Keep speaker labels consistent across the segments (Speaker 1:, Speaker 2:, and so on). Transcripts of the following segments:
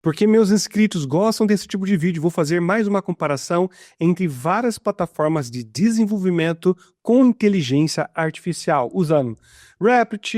Speaker 1: Porque meus inscritos gostam desse tipo de vídeo, vou fazer mais uma comparação entre várias plataformas de desenvolvimento com inteligência artificial, usando Replit,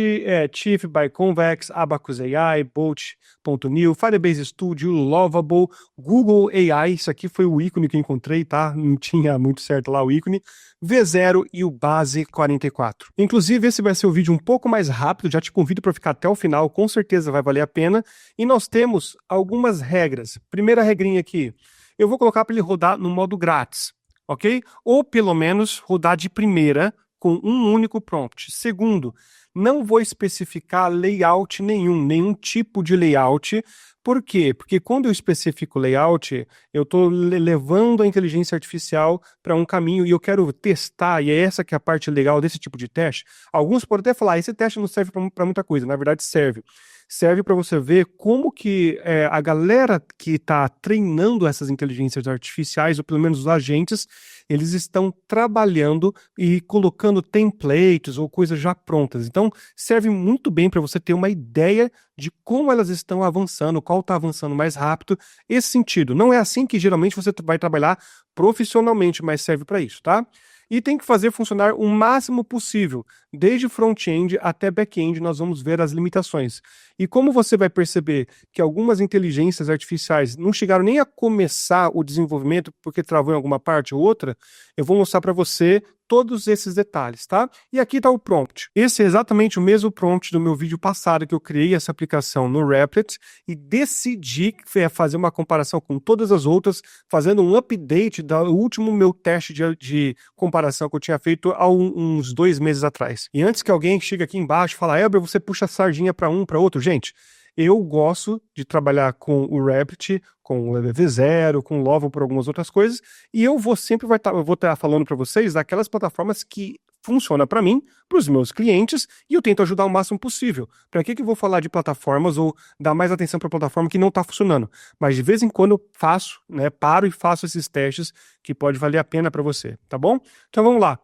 Speaker 1: Chief by Convex, Abacus AI, Bolt.new, Firebase Studio, Lovable, Google AI, isso aqui foi o ícone que eu encontrei, tá? Não tinha muito certo lá o ícone, V0 e o Base 44. Inclusive, esse vai ser o vídeo um pouco mais rápido, já te convido para ficar até o final, com certeza vai valer a pena. E nós temos algumas regras. Primeira regrinha aqui, eu vou colocar para ele rodar no modo grátis, ok? Ou pelo menos rodar de primeira com um único prompt. Segundo, não vou especificar layout nenhum tipo de layout. Por quê? Porque quando eu especifico layout, eu estou levando a inteligência artificial para um caminho e eu quero testar, e é essa que é a parte legal desse tipo de teste. Alguns podem até falar, esse teste não serve para muita coisa, na verdade serve. Serve para você ver como que a galera que está treinando essas inteligências artificiais, ou pelo menos os agentes, eles estão trabalhando e colocando templates ou coisas já prontas. Então, serve muito bem para você ter uma ideia de como elas estão avançando, qual está avançando mais rápido. Esse sentido. Não é assim que geralmente você vai trabalhar profissionalmente, mas serve para isso, tá? E tem que fazer funcionar o máximo possível. Desde front-end até back-end, nós vamos ver as limitações. E como você vai perceber que algumas inteligências artificiais não chegaram nem a começar o desenvolvimento porque travou em alguma parte ou outra, eu vou mostrar para você todos esses detalhes, tá? E aqui está o prompt. Esse é exatamente o mesmo prompt do meu vídeo passado que eu criei essa aplicação no Replit e decidi fazer uma comparação com todas as outras, fazendo um update do último meu teste de comparação que eu tinha feito há uns 2 meses atrás. E antes que alguém chegue aqui embaixo e fale, Elber, você puxa a sardinha para um, para outro, gente, eu gosto de trabalhar com o Replit, com o V0, com o Lovable por algumas outras coisas, e eu vou sempre vou estar falando para vocês daquelas plataformas que funciona para mim, para os meus clientes, e eu tento ajudar o máximo possível. Para que eu vou falar de plataformas ou dar mais atenção para a plataforma que não está funcionando? Mas de vez em quando eu faço, né, paro e faço esses testes que pode valer a pena para você, tá bom? Então vamos lá.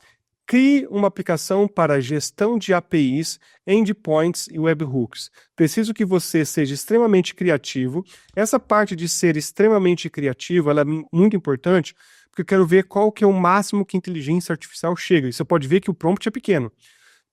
Speaker 1: Crie uma aplicação para gestão de APIs, endpoints e webhooks. Preciso que você seja extremamente criativo. Essa parte de ser extremamente criativo, ela é muito importante, porque eu quero ver qual que é o máximo que a inteligência artificial chega. E você pode ver que o prompt é pequeno,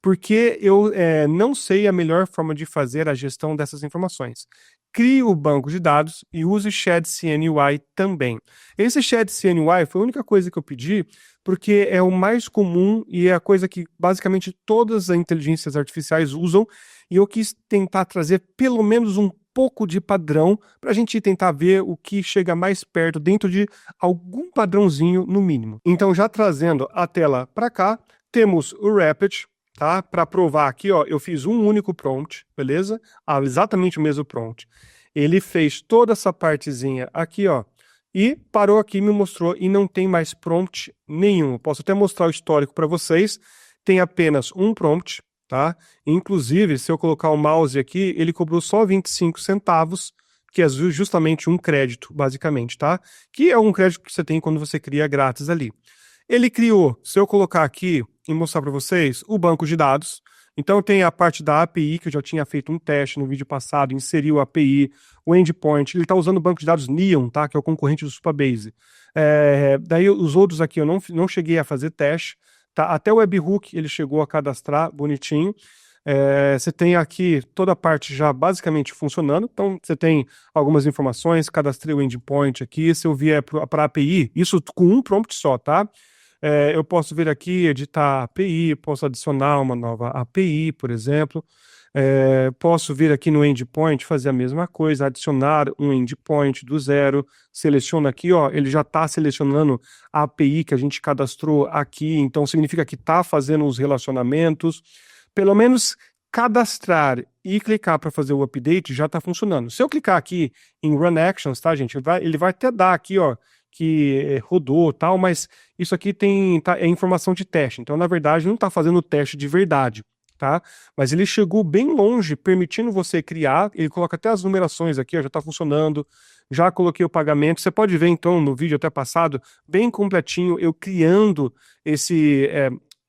Speaker 1: porque eu não sei a melhor forma de fazer a gestão dessas informações. Crie o banco de dados e use o Shed CNUI também. Esse Shed CNUI foi a única coisa que eu pedi, porque é o mais comum e é a coisa que basicamente todas as inteligências artificiais usam, e eu quis tentar trazer pelo menos um pouco de padrão para a gente tentar ver o que chega mais perto dentro de algum padrãozinho no mínimo. Então, já trazendo a tela para cá, temos o Replit, tá? Para provar aqui, ó, eu fiz um único prompt, beleza? Exatamente o mesmo prompt. Ele fez toda essa partezinha aqui, ó, e parou aqui, me mostrou, e não tem mais prompt nenhum. Eu posso até mostrar o histórico para vocês. Tem apenas um prompt, tá? Inclusive, se eu colocar o mouse aqui, ele cobrou só 25 centavos, que é justamente um crédito, basicamente, tá? Que é um crédito que você tem quando você cria grátis ali. Ele criou, se eu colocar aqui e mostrar para vocês, o banco de dados. Então tem a parte da API, que eu já tinha feito um teste no vídeo passado, inseriu a API, o endpoint, ele está usando o banco de dados Neon, tá? Que é o concorrente do Supabase. Daí os outros aqui eu não cheguei a fazer teste, tá? Até o webhook ele chegou a cadastrar bonitinho. Você tem aqui toda a parte já basicamente funcionando, então você tem algumas informações, cadastrei o endpoint aqui, se eu vier para a API, isso com um prompt só, tá? Eu posso vir aqui, editar a API, posso adicionar uma nova API, por exemplo. Posso vir aqui no endpoint, fazer a mesma coisa, adicionar um endpoint do zero. Seleciono aqui, ó, ele já está selecionando a API que a gente cadastrou aqui, então significa que está fazendo os relacionamentos. Pelo menos cadastrar e clicar para fazer o update já está funcionando. Se eu clicar aqui em Run Actions, tá, gente? Ele vai até dar aqui, ó, que rodou tal, mas isso aqui é informação de teste, então na verdade não está fazendo o teste de verdade, tá? Mas ele chegou bem longe, permitindo você criar, ele coloca até as numerações aqui, ó, já está funcionando, já coloquei o pagamento, você pode ver então no vídeo até passado, bem completinho, eu criando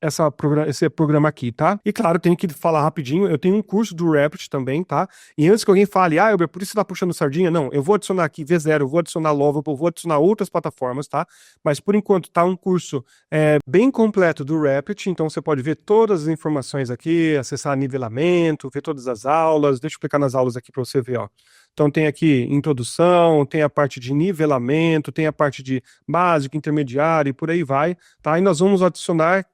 Speaker 1: esse programa aqui, tá? E claro, tenho que falar rapidinho, eu tenho um curso do Rapid também, tá? E antes que alguém fale, Elber, por isso você tá puxando sardinha, não, eu vou adicionar aqui V0, eu vou adicionar Lovable, eu vou adicionar outras plataformas, tá? Mas por enquanto tá um curso bem completo do Rapid, então você pode ver todas as informações aqui, acessar nivelamento, ver todas as aulas, deixa eu clicar nas aulas aqui para você ver, ó. Então tem aqui introdução, tem a parte de nivelamento, tem a parte de básico, intermediário e por aí vai, tá? E nós vamos adicionar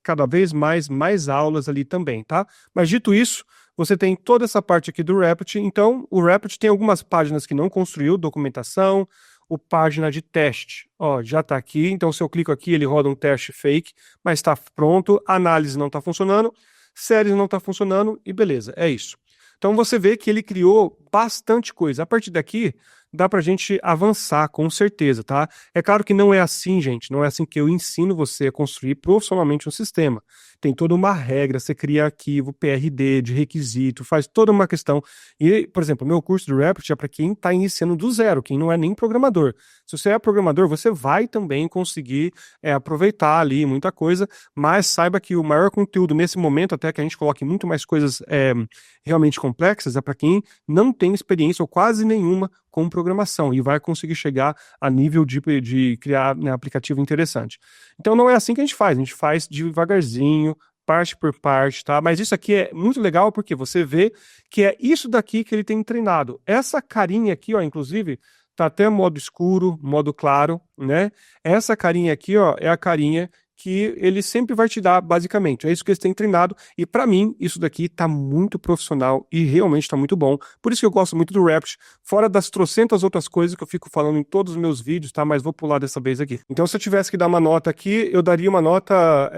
Speaker 1: cada vez mais aulas ali também, tá? Mas dito isso, você tem toda essa parte aqui do Rapid, então o Rapid tem algumas páginas que não construiu, documentação, o página de teste, ó, já tá aqui, então se eu clico aqui ele roda um teste fake, mas está pronto, análise não está funcionando, séries não está funcionando e beleza, é isso. Então você vê que ele criou bastante coisa. A partir daqui, dá pra gente avançar, com certeza, tá? É claro que não é assim, gente, não é assim que eu ensino você a construir profissionalmente um sistema. Tem toda uma regra, você cria arquivo, PRD, de requisito, faz toda uma questão. E, por exemplo, o meu curso do Rapid é para quem está iniciando do zero, quem não é nem programador. Se você é programador, você vai também conseguir aproveitar ali muita coisa, mas saiba que o maior conteúdo nesse momento, até que a gente coloque muito mais coisas realmente complexas, é para quem não tem experiência ou quase nenhuma com programação e vai conseguir chegar a nível de criar, né, aplicativo interessante. Então não é assim que a gente faz devagarzinho, parte por parte, tá? Mas isso aqui é muito legal porque você vê que é isso daqui que ele tem treinado. Essa carinha aqui, ó, inclusive, tá até modo escuro, modo claro, né? Essa carinha aqui, ó, é a carinha que ele sempre vai te dar, basicamente. É isso que eles têm treinado, e para mim, isso daqui tá muito profissional e realmente tá muito bom. Por isso que eu gosto muito do Rapid, fora das trocentas outras coisas que eu fico falando em todos os meus vídeos, tá? Mas vou pular dessa vez aqui. Então, se eu tivesse que dar uma nota aqui, eu daria uma nota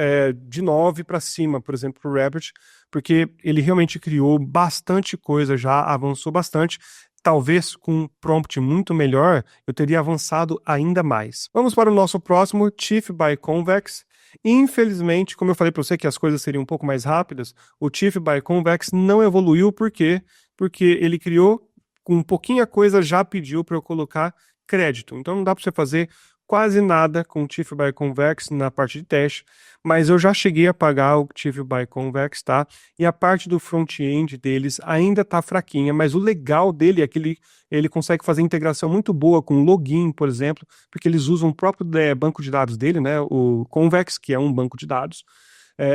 Speaker 1: de 9 para cima, por exemplo, pro Rapid, porque ele realmente criou bastante coisa já, avançou bastante. Talvez com um prompt muito melhor, eu teria avançado ainda mais. Vamos para o nosso próximo, Chief by Convex. Infelizmente, como eu falei para você que as coisas seriam um pouco mais rápidas, o Chief by Convex não evoluiu, por quê? Porque ele criou, com pouquinha coisa já pediu para eu colocar crédito. Então não dá para você fazer quase nada com o Chief by Convex na parte de teste, mas eu já cheguei a pagar o Chief by Convex, tá? E a parte do front-end deles ainda tá fraquinha, mas o legal dele é que ele consegue fazer integração muito boa com login, por exemplo, porque eles usam o próprio banco de dados dele, né? O Convex, que é um banco de dados.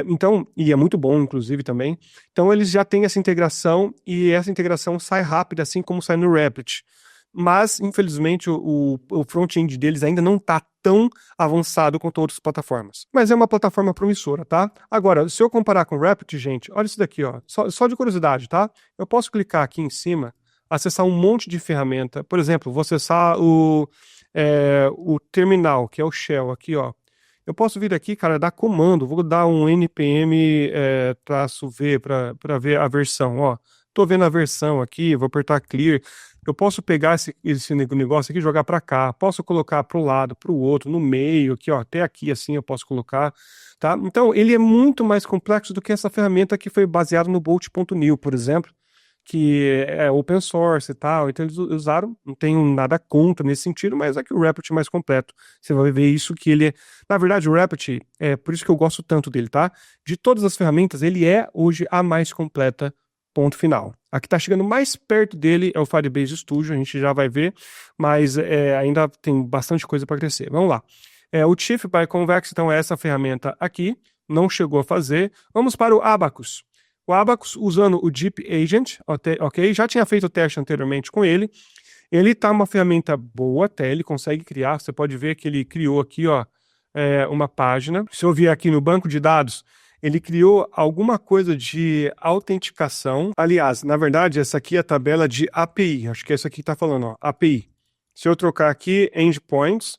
Speaker 1: Então, e é muito bom, inclusive, também. Então, eles já têm essa integração e essa integração sai rápida, assim como sai no Rapid. Mas, infelizmente, o front-end deles ainda não está tão avançado quanto outras plataformas. Mas é uma plataforma promissora, tá? Agora, se eu comparar com o Rapid, gente, olha isso daqui, ó. Só de curiosidade, tá? Eu posso clicar aqui em cima, acessar um monte de ferramenta. Por exemplo, vou acessar o terminal, que é o shell aqui, ó. Eu posso vir aqui, cara, dar comando. Vou dar um npm -v para ver a versão, ó. Tô vendo a versão aqui, vou apertar clear. Eu posso pegar esse negócio aqui e jogar para cá. Posso colocar para um lado, para o outro, no meio, aqui, ó, até aqui assim eu posso colocar, tá? Então, ele é muito mais complexo do que essa ferramenta que foi baseada no Bolt.new, por exemplo, que é open source e tal. Então, eles usaram, não tenho nada contra nesse sentido, mas é que o Rapid é mais completo. Você vai ver isso que ele é... Na verdade, o Rapid, é por isso que eu gosto tanto dele, tá? De todas as ferramentas, ele é hoje a mais completa. Ponto final. A que está chegando mais perto dele é o Firebase Studio, a gente já vai ver, mas ainda tem bastante coisa para crescer. Vamos lá. O Chief by Convex, então, é essa ferramenta aqui, não chegou a fazer. Vamos para o Abacus. O Abacus, usando o Deep Agent, ok? Já tinha feito o teste anteriormente com ele. Ele está uma ferramenta boa até, ele consegue criar. Você pode ver que ele criou aqui, ó, uma página. Se eu vier aqui no banco de dados, ele criou alguma coisa de autenticação. Aliás, na verdade, essa aqui é a tabela de API. Acho que é essa aqui que está falando, ó, API. Se eu trocar aqui endpoints,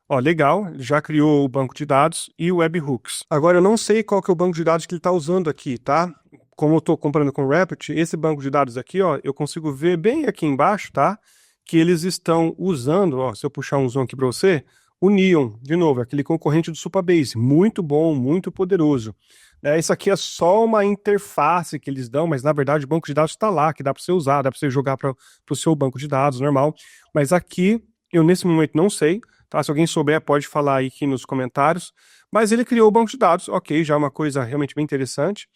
Speaker 1: ó, legal, já criou o banco de dados e o webhooks. Agora, eu não sei qual que é o banco de dados que ele está usando aqui, tá? Como eu estou comparando com o Rapid, esse banco de dados aqui, ó, eu consigo ver bem aqui embaixo, tá? Que eles estão usando, ó, se eu puxar um zoom aqui para você, o Neon, de novo, aquele concorrente do Supabase. Muito bom, muito poderoso. Isso aqui é só uma interface que eles dão, mas na verdade o banco de dados está lá, que dá para você usar, dá para você jogar para o seu banco de dados normal. Mas aqui, eu nesse momento não sei, tá? Se alguém souber, pode falar aí aqui nos comentários. Mas ele criou o banco de dados, ok, já é uma coisa realmente bem interessante.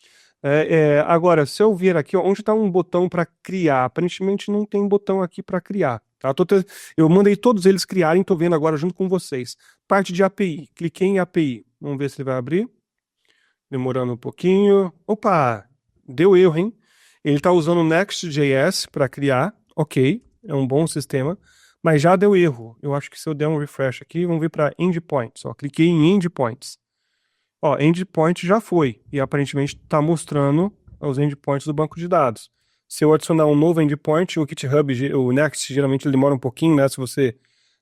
Speaker 1: Agora, se eu vir aqui, ó, onde está um botão para criar? Aparentemente não tem botão aqui para criar, tá? Eu mandei todos eles criarem, estou vendo agora junto com vocês. Parte de API, cliquei em API. Vamos ver se ele vai abrir. Demorando um pouquinho. Opa, deu erro, hein? Ele está usando o Next.js para criar, ok, é um bom sistema, mas já deu erro. Eu acho que se eu der um refresh aqui, vamos vir para Endpoints. Ó, cliquei em Endpoints. Ó, Endpoint já foi, e aparentemente está mostrando os endpoints do banco de dados. Se eu adicionar um novo endpoint, o GitHub, o Next, geralmente ele demora um pouquinho, né? Se você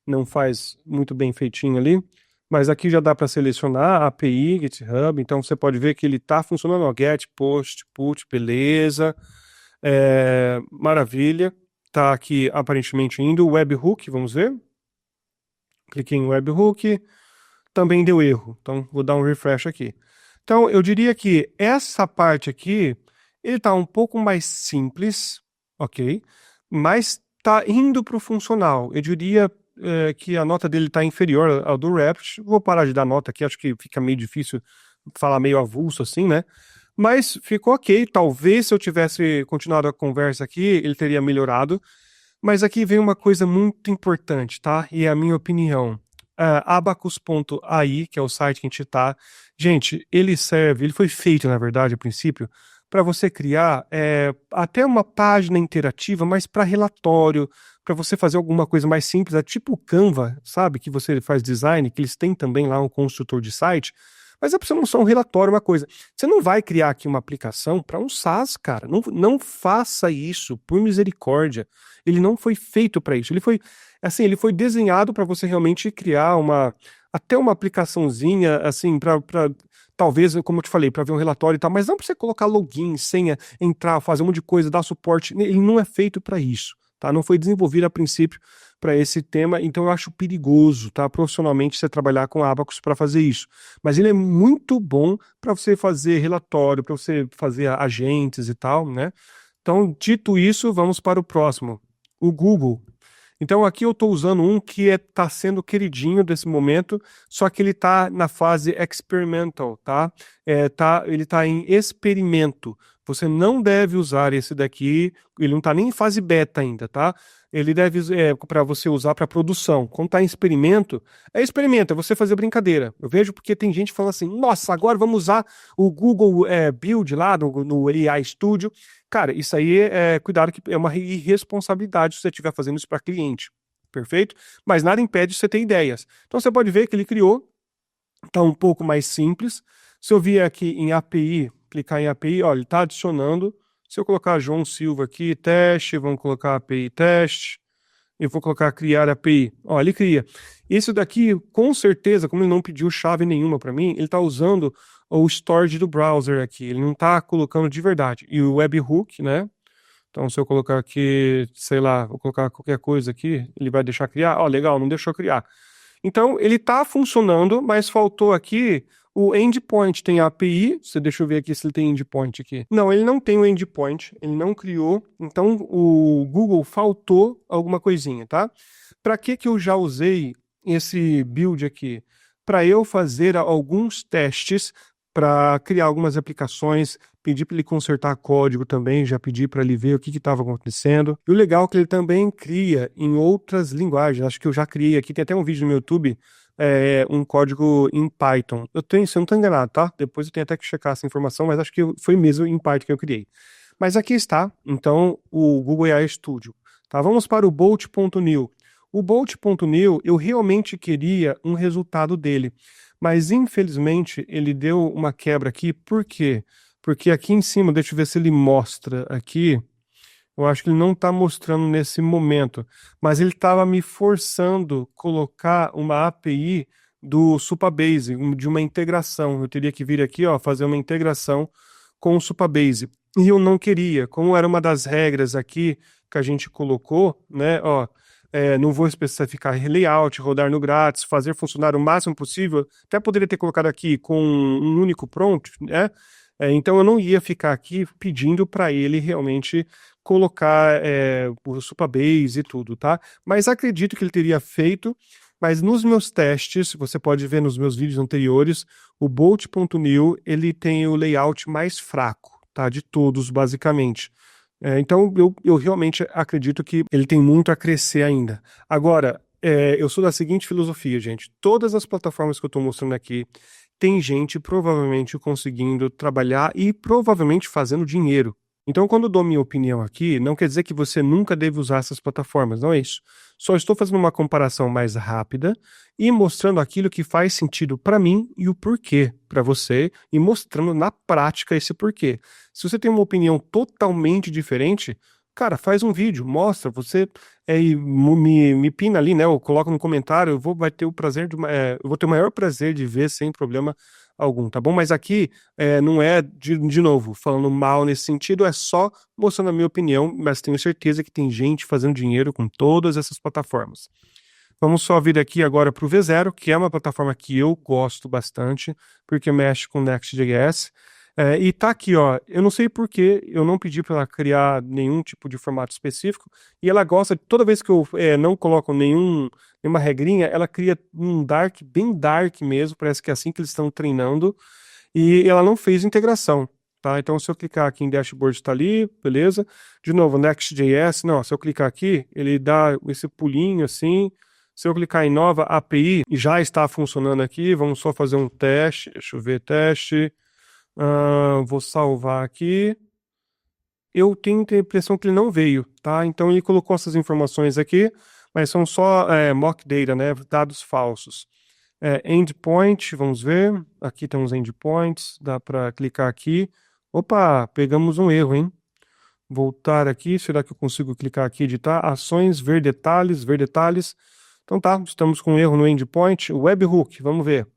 Speaker 1: não faz muito bem feitinho ali. Mas aqui já dá para selecionar a API, GitHub, então você pode ver que ele está funcionando, ó, get, post, put, beleza, maravilha. Está aqui aparentemente indo o webhook, vamos ver. Cliquei em webhook, também deu erro, então vou dar um refresh aqui. Então eu diria que essa parte aqui, ele está um pouco mais simples, ok? Mas está indo para o funcional. Eu diria que a nota dele está inferior ao do Rapt. Vou parar de dar nota aqui, acho que fica meio difícil falar meio avulso assim, né? Mas ficou ok. Talvez se eu tivesse continuado a conversa aqui, ele teria melhorado. Mas aqui vem uma coisa muito importante, tá? E é a minha opinião. Abacus.ai, que é o site que a gente tá. Gente, ele foi feito, na verdade, a princípio, para você criar até uma página interativa, mas para relatório, para você fazer alguma coisa mais simples, tipo o Canva, sabe? Que você faz design, que eles têm também lá um construtor de site, mas é para você não só um relatório, uma coisa. Você não vai criar aqui uma aplicação para um SaaS, cara. Não, não faça isso, por misericórdia. Ele não foi feito para isso. Ele foi desenhado para você realmente criar até uma aplicaçãozinha, assim, para talvez, como eu te falei, para ver um relatório e tal, mas não para você colocar login, senha, entrar, fazer um monte de coisa, dar suporte. Ele não é feito para isso, tá? Não foi desenvolvido a princípio para esse tema, então eu acho perigoso, tá? Profissionalmente você trabalhar com Abacus para fazer isso. Mas ele é muito bom para você fazer relatório, para você fazer agentes e tal, né? Então, dito isso, vamos para o próximo. O Google. Então aqui eu estou usando um que está sendo queridinho desse momento, só que ele está na fase experimental, tá? Ele está em experimento. Você não deve usar esse daqui, ele não está nem em fase beta ainda, tá? Ele deve para você usar para produção. Quando está em experimento, é você fazer brincadeira. Eu vejo porque tem gente falando assim, nossa, agora vamos usar o Google Build lá no AI Studio. Cara, isso aí cuidado que é uma irresponsabilidade se você estiver fazendo isso para cliente, perfeito? Mas nada impede de você ter ideias. Então você pode ver que ele criou, está um pouco mais simples. Se eu vier aqui em API, clicar em API, olha, ele está adicionando. Se eu colocar João Silva aqui, teste, vamos colocar API teste, eu vou colocar criar API, ó, ele cria. Isso daqui, com certeza, como ele não pediu chave nenhuma para mim, ele está usando o storage do browser aqui, ele não está colocando de verdade. E o webhook, né? Então, se eu colocar aqui, sei lá, vou colocar qualquer coisa aqui, ele vai deixar criar. Ó, legal, não deixou criar. Então, ele está funcionando, mas faltou aqui o endpoint. Tem a API, deixa eu ver aqui se ele tem endpoint aqui. Não, ele não tem o endpoint, ele não criou. Então, o Google faltou alguma coisinha, tá? Para que eu já usei esse build aqui? Para eu fazer alguns testes para criar algumas aplicações, pedi para ele consertar código também, já pedi para ele ver o que estava acontecendo. E o legal é que ele também cria em outras linguagens, acho que eu já criei aqui, tem até um vídeo no meu YouTube, um código em Python. Se eu não estou enganado, tá? Depois eu tenho até que checar essa informação, mas acho que foi mesmo em Python que eu criei. Mas aqui está, então, o Google AI Studio. Tá? Vamos para o Bolt.new. O Bolt.new, eu realmente queria um resultado dele, mas infelizmente ele deu uma quebra aqui. Por quê? Porque aqui em cima, deixa eu ver se ele mostra aqui. Eu acho que ele não está mostrando nesse momento, mas ele estava me forçando a colocar uma API do Supabase, de uma integração. Eu teria que vir aqui, ó, fazer uma integração com o Supabase. E eu não queria, como era uma das regras aqui que a gente colocou, né, ó, não vou especificar layout, rodar no grátis, fazer funcionar o máximo possível, até poderia ter colocado aqui com um único prompt, né? Então eu não ia ficar aqui pedindo para ele realmente colocar o Supabase e tudo, tá? Mas acredito que ele teria feito. Mas nos meus testes, você pode ver nos meus vídeos anteriores, o Bolt.new, ele tem o layout mais fraco, tá? De todos, basicamente. Então, eu realmente acredito que ele tem muito a crescer ainda. Agora, eu sou da seguinte filosofia, gente. Todas as plataformas que eu estou mostrando aqui, tem gente provavelmente conseguindo trabalhar e provavelmente fazendo dinheiro. Então, quando eu dou minha opinião aqui, não quer dizer que você nunca deve usar essas plataformas, não é isso. Só estou fazendo uma comparação mais rápida e mostrando aquilo que faz sentido para mim e o porquê para você, e mostrando na prática esse porquê. Se você tem uma opinião totalmente diferente, cara, faz um vídeo, mostra, você e me pina ali, né? Ou coloca no comentário, vai ter o prazer eu vou ter o maior prazer de ver sem problema algum, tá bom? Mas aqui não é, de novo, falando mal nesse sentido, é só mostrando a minha opinião, mas tenho certeza que tem gente fazendo dinheiro com todas essas plataformas. Vamos só vir aqui agora para o V0, que é uma plataforma que eu gosto bastante, porque mexe com Next.js. E tá aqui, ó, eu não sei por que eu não pedi para ela criar nenhum tipo de formato específico, e ela gosta, toda vez que eu não coloco nenhuma regrinha, ela cria um dark, bem dark mesmo, parece que é assim que eles estão treinando, e ela não fez integração, tá? Então se eu clicar aqui em dashboard está ali, beleza? De novo, Next.js, não, se eu clicar aqui, ele dá esse pulinho assim, se eu clicar em nova API, já está funcionando aqui, vamos só fazer um teste, deixa eu ver, teste... vou salvar aqui. Eu tenho a impressão que ele não veio, tá? Então ele colocou essas informações aqui, mas são só mock data, né? Dados falsos. Endpoint, vamos ver. Aqui tem uns endpoints, dá para clicar aqui. Opa, pegamos um erro, hein? Voltar aqui, será que eu consigo clicar aqui, editar? Ações, ver detalhes, ver detalhes. Então tá, estamos com um erro no endpoint. Webhook, vamos ver.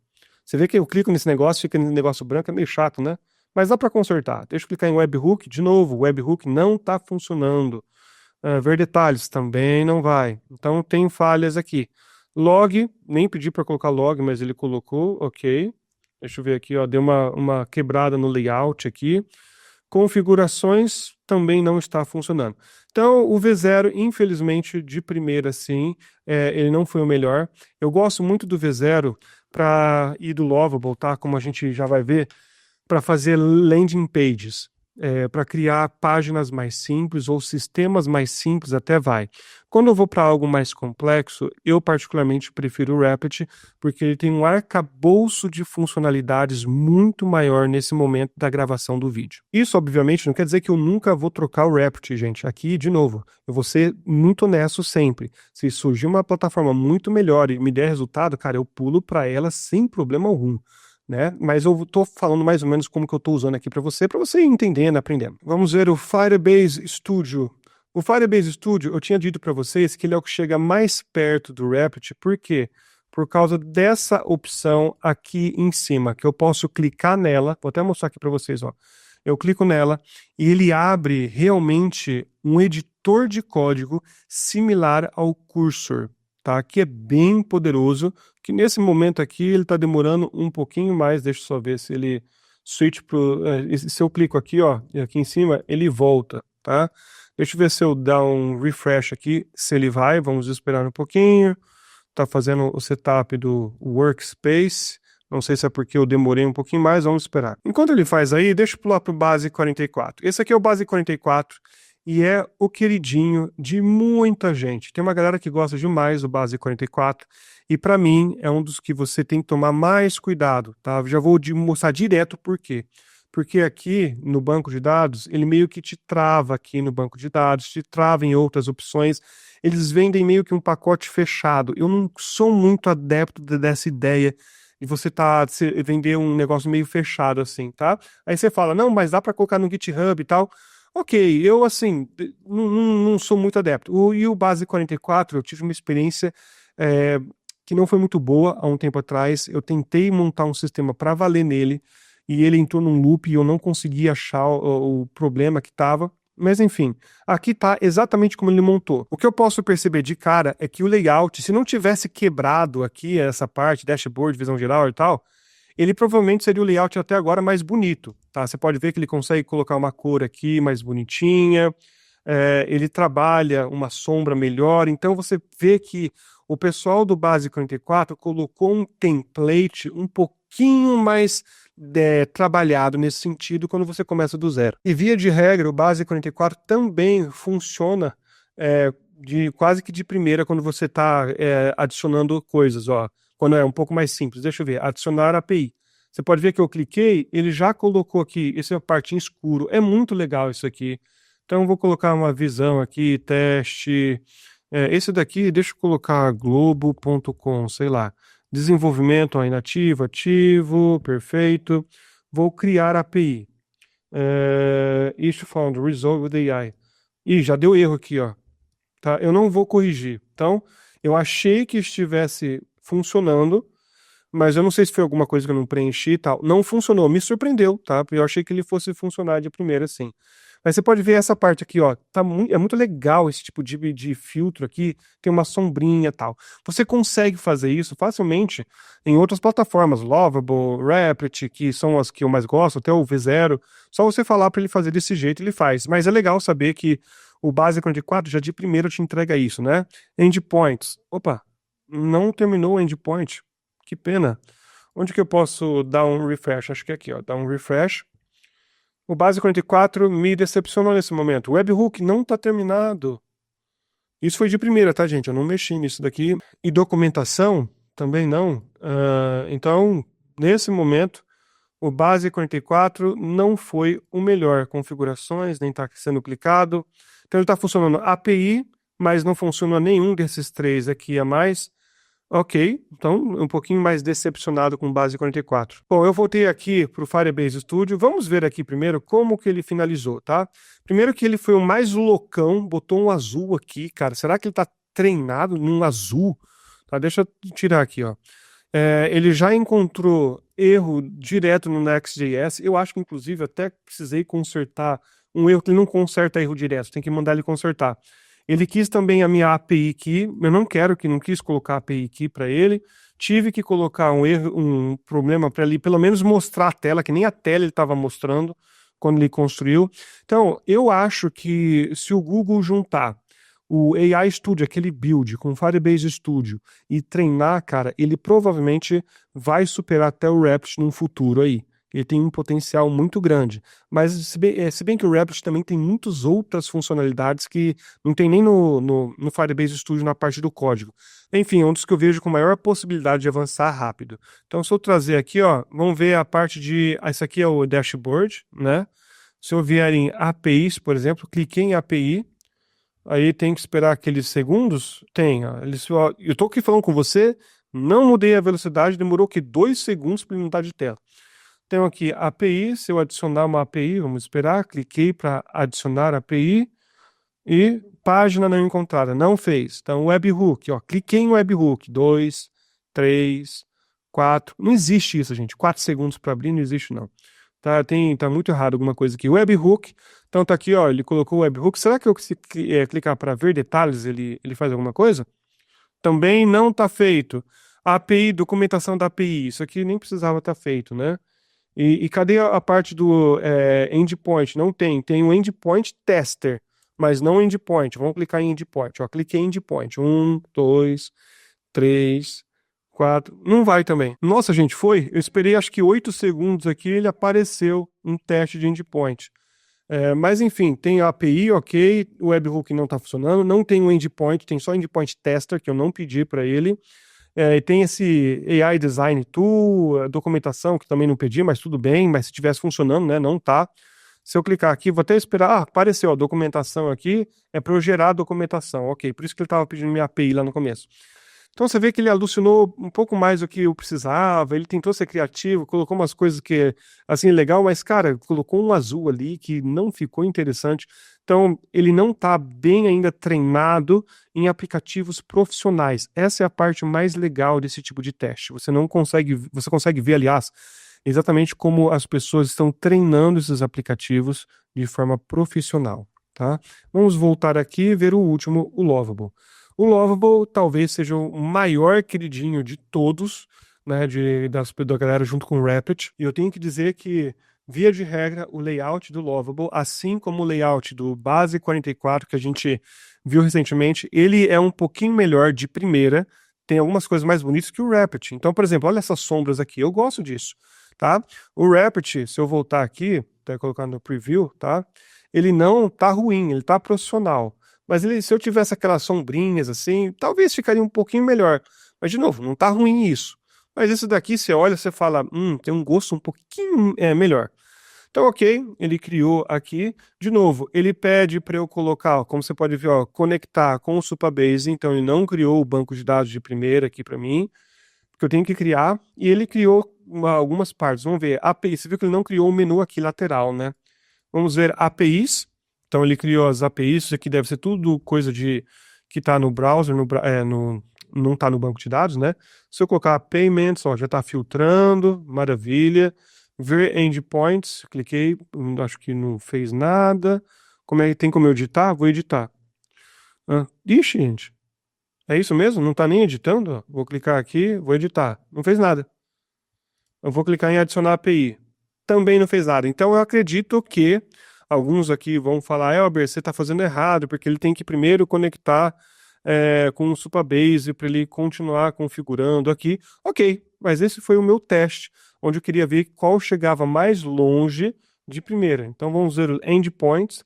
Speaker 1: Você vê que eu clico nesse negócio, fica nesse negócio branco, é meio chato, né? Mas dá para consertar. Deixa eu clicar em webhook, de novo, o webhook não está funcionando. Ver detalhes também não vai. Então tem falhas aqui. Log, nem pedi para colocar log, mas ele colocou, ok. Deixa eu ver aqui, ó, deu uma quebrada no layout aqui. Configurações também não está funcionando. Então, o V0, infelizmente, de primeira, sim, ele não foi o melhor. Eu gosto muito do V0 para ir do Lovable, tá? Como a gente já vai ver, para fazer landing pages, para criar páginas mais simples ou sistemas mais simples até vai. Quando eu vou para algo mais complexo, eu particularmente prefiro o Rapid, porque ele tem um arcabouço de funcionalidades muito maior nesse momento da gravação do vídeo. Isso, obviamente, não quer dizer que eu nunca vou trocar o Rapid, gente. Aqui, de novo, eu vou ser muito honesto sempre. Se surgir uma plataforma muito melhor e me der resultado, cara, eu pulo para ela sem problema algum. Né? Mas eu tô falando mais ou menos como que eu tô usando aqui para você ir entendendo, aprendendo. Vamos ver o Firebase Studio. O Firebase Studio, eu tinha dito para vocês que ele é o que chega mais perto do Rapid, por quê? Por causa dessa opção aqui em cima, que eu posso clicar nela, vou até mostrar aqui para vocês, ó. Eu clico nela e ele abre realmente um editor de código similar ao Cursor, tá? Que é bem poderoso, que nesse momento aqui ele está demorando um pouquinho mais, deixa eu só ver se ele switch pro... se eu clico aqui, ó, e aqui em cima, ele volta, tá? Deixa eu ver se eu dar um refresh aqui, se ele vai, vamos esperar um pouquinho. Tá fazendo o setup do Workspace, não sei se é porque eu demorei um pouquinho mais, vamos esperar. Enquanto ele faz aí, deixa eu pular pro Base 44. Esse aqui é o Base 44, e é o queridinho de muita gente. Tem uma galera que gosta demais do Base 44, e para mim é um dos que você tem que tomar mais cuidado, tá? Já vou mostrar direto por quê. Porque aqui no banco de dados, ele meio que te trava aqui no banco de dados, te trava em outras opções. Eles vendem meio que um pacote fechado. Eu não sou muito adepto dessa ideia de você vender um negócio meio fechado assim, tá? Aí você fala, não, mas dá para colocar no GitHub e tal. Ok, eu assim, não sou muito adepto. E o Base 44, eu tive uma experiência que não foi muito boa há um tempo atrás. Eu tentei montar um sistema para valer nele e ele entrou num loop e eu não consegui achar o problema que estava. Mas enfim, aqui tá exatamente como ele montou. O que eu posso perceber de cara é que o layout, se não tivesse quebrado aqui essa parte, dashboard, visão geral e tal, ele provavelmente seria o layout até agora mais bonito, tá? Você pode ver que ele consegue colocar uma cor aqui mais bonitinha, ele trabalha uma sombra melhor, então você vê que O pessoal do Base 44 colocou um template um pouquinho mais trabalhado nesse sentido quando você começa do zero. E via de regra, o Base 44 também funciona quase que de primeira quando você está adicionando coisas, ó. Quando é um pouco mais simples. Deixa eu ver, adicionar API. Você pode ver que eu cliquei, ele já colocou aqui, essa é a parte em escuro. É muito legal isso aqui. Então, eu vou colocar uma visão aqui, teste. Esse daqui, deixa eu colocar globo.com, sei lá. Desenvolvimento ó, inativo, ativo, perfeito. Vou criar API. Issue found, resolve with AI. Ih, já deu erro aqui, ó. Tá? Eu não vou corrigir. Então, eu achei que estivesse funcionando, mas eu não sei se foi alguma coisa que eu não preenchi e tal. Não funcionou, me surpreendeu, tá? Eu achei que ele fosse funcionar de primeira, sim. Mas você pode ver essa parte aqui, ó. É muito legal esse tipo de filtro aqui. Tem uma sombrinha e tal. Você consegue fazer isso facilmente em outras plataformas. Lovable, Replit, que são as que eu mais gosto, até o V0. Só você falar para ele fazer desse jeito, ele faz. Mas é legal saber que o Base 44 já de primeiro te entrega isso, né? Endpoints. Opa, não terminou o endpoint. Que pena. Onde que eu posso dar um refresh? Acho que é aqui, ó. Dar um refresh. O Base 44 me decepcionou nesse momento. O webhook não está terminado. Isso foi de primeira, tá, gente? Eu não mexi nisso daqui. E documentação também não. Então, nesse momento, o Base 44 não foi o melhor. Configurações, nem está sendo clicado. Então, ele está funcionando API, mas não funciona nenhum desses três aqui a mais. Ok, então um pouquinho mais decepcionado com o Base 44. Bom, eu voltei aqui para o Firebase Studio. Vamos ver aqui primeiro como que ele finalizou, tá? Primeiro que ele foi o mais loucão, botou um azul aqui, cara. Será que ele tá treinado num azul? Tá, deixa eu tirar aqui, ó. Ele já encontrou erro direto no Next.js. Eu acho que, inclusive, até precisei consertar um erro que ele não conserta erro direto. Tem que mandar ele consertar. Ele quis também a minha API key, eu não quis colocar a API key para ele. Tive que colocar um problema para ele pelo menos mostrar a tela, que nem a tela ele estava mostrando quando ele construiu. Então, eu acho que se o Google juntar o AI Studio, aquele build com o Firebase Studio e treinar, cara, ele provavelmente vai superar até o Replit num futuro aí. Ele tem um potencial muito grande. Mas se bem que o Replit também tem muitas outras funcionalidades que não tem nem no Firebase Studio na parte do código. Enfim, é um dos que eu vejo com maior possibilidade de avançar rápido. Então, se eu trazer aqui, ó, vamos ver a parte de... Esse aqui é o dashboard, né? Se eu vier em APIs, por exemplo, cliquei em API, aí tem que esperar aqueles segundos? Tem, ó. Eu tô aqui falando com você, não mudei a velocidade, demorou que 2 segundos para ele mudar de tela. Tenho aqui API, se eu adicionar uma API, vamos esperar, cliquei para adicionar API e página não encontrada, não fez. Então, webhook, ó, cliquei em webhook, 2, 3, 4, não existe isso, gente, 4 segundos para abrir, não existe não. Tá muito errado alguma coisa aqui. Webhook, então tá aqui, ó, ele colocou o webhook, será que eu se clicar para ver detalhes, ele faz alguma coisa? Também não tá feito. API, documentação da API, isso aqui nem precisava estar feito, né? E cadê a parte do endpoint? Não tem. Tem o endpoint tester, mas não endpoint. Vamos clicar em endpoint. Ó, cliquei em endpoint. 1, 2, 3, 4. Não vai também. Nossa, gente, foi? Eu esperei acho que 8 segundos aqui, ele apareceu um teste de endpoint. Mas enfim, tem a API, ok. O webhook não está funcionando. Não tem o endpoint, tem só endpoint tester, que eu não pedi para ele. E tem esse AI Design Tool, a documentação, que também não pedi, mas tudo bem, mas se estivesse funcionando, né, não tá. Se eu clicar aqui, vou até esperar, apareceu a documentação aqui, é para eu gerar a documentação, ok, por isso que ele estava pedindo minha API lá no começo. Então você vê que ele alucinou um pouco mais do que eu precisava, ele tentou ser criativo, colocou umas coisas que, assim, legal, mas, cara, colocou um azul ali que não ficou interessante. Então, ele não está bem ainda treinado em aplicativos profissionais. Essa é a parte mais legal desse tipo de teste. Você consegue ver, aliás, exatamente como as pessoas estão treinando esses aplicativos de forma profissional, tá? Vamos voltar aqui e ver o último, o Lovable. O Lovable talvez seja o maior queridinho de todos, né, da galera junto com o Replit. E eu tenho que dizer que via de regra, o layout do Lovable, assim como o layout do Base 44 que a gente viu recentemente, ele é um pouquinho melhor de primeira, tem algumas coisas mais bonitas que o Rapid. Então, por exemplo, olha essas sombras aqui, eu gosto disso, tá? O Rapid, se eu voltar aqui, tá colocando no preview, tá? Ele não tá ruim, ele tá profissional. Mas ele, se eu tivesse aquelas sombrinhas assim, talvez ficaria um pouquinho melhor. Mas, de novo, não tá ruim isso. Mas esse daqui, você olha, você fala, tem um gosto um pouquinho melhor. Então, ok, ele criou aqui. De novo, ele pede para eu colocar, ó, como você pode ver, ó, conectar com o Supabase. Então, ele não criou o banco de dados de primeira aqui para mim, porque eu tenho que criar. E ele criou algumas partes. Vamos ver, API. Você viu que ele não criou o menu aqui lateral, né? Vamos ver APIs. Então, ele criou as APIs. Isso aqui deve ser tudo coisa de que está no browser, não está no banco de dados, né? Se eu colocar payments, ó, já está filtrando, maravilha. Ver endpoints, cliquei, acho que não fez nada. Tem como eu editar? Vou editar. Ixi, gente. É isso mesmo? Não está nem editando? Ó. Vou clicar aqui, vou editar. Não fez nada. Eu vou clicar em adicionar API. Também não fez nada. Então eu acredito que alguns aqui vão falar, Elber, você está fazendo errado, porque ele tem que primeiro conectar com o Supabase para ele continuar configurando aqui. Ok, mas esse foi o meu teste, onde eu queria ver qual chegava mais longe de primeira. Então vamos ver os endpoints.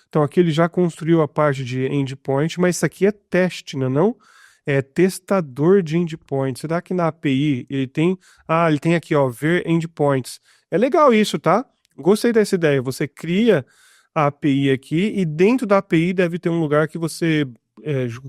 Speaker 1: Então aqui ele já construiu a parte de endpoint, mas isso aqui é teste, não? É testador de endpoints. Será que na API ele tem... ele tem aqui, ó, ver endpoints. É legal isso, tá? Gostei dessa ideia. Você cria a API aqui e dentro da API deve ter um lugar que você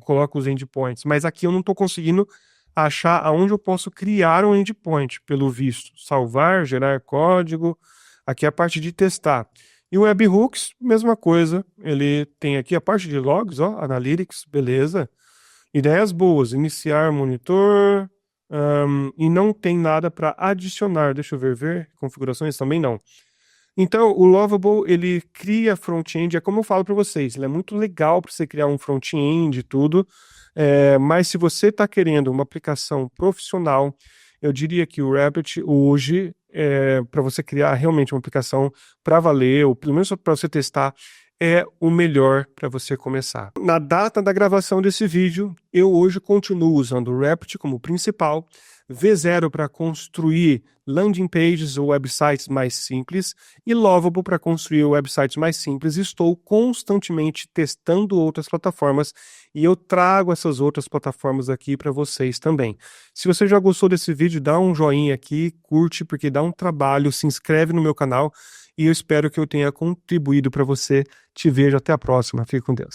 Speaker 1: coloca os endpoints. Mas aqui eu não estou conseguindo achar aonde eu posso criar um endpoint, pelo visto. Salvar, gerar código. Aqui é a parte de testar. E o Webhooks, mesma coisa. Ele tem aqui a parte de logs, ó, Analytics, beleza. Ideias boas, iniciar monitor, e não tem nada para adicionar. Deixa eu ver, configurações também não. Então, o Lovable, ele cria front-end, é como eu falo para vocês, ele é muito legal para você criar um front-end e tudo, mas se você está querendo uma aplicação profissional, eu diria que o Rabbit hoje, para você criar realmente uma aplicação para valer, ou pelo menos para você testar, é o melhor para você começar. Na data da gravação desse vídeo, eu hoje continuo usando o Rapid como principal, V0 para construir landing pages ou websites mais simples e Lovable para construir websites mais simples. Estou constantemente testando outras plataformas e eu trago essas outras plataformas aqui para vocês também. Se você já gostou desse vídeo, dá um joinha aqui, curte, porque dá um trabalho, se inscreve no meu canal e eu espero que eu tenha contribuído para você. Te vejo até a próxima. Fique com Deus.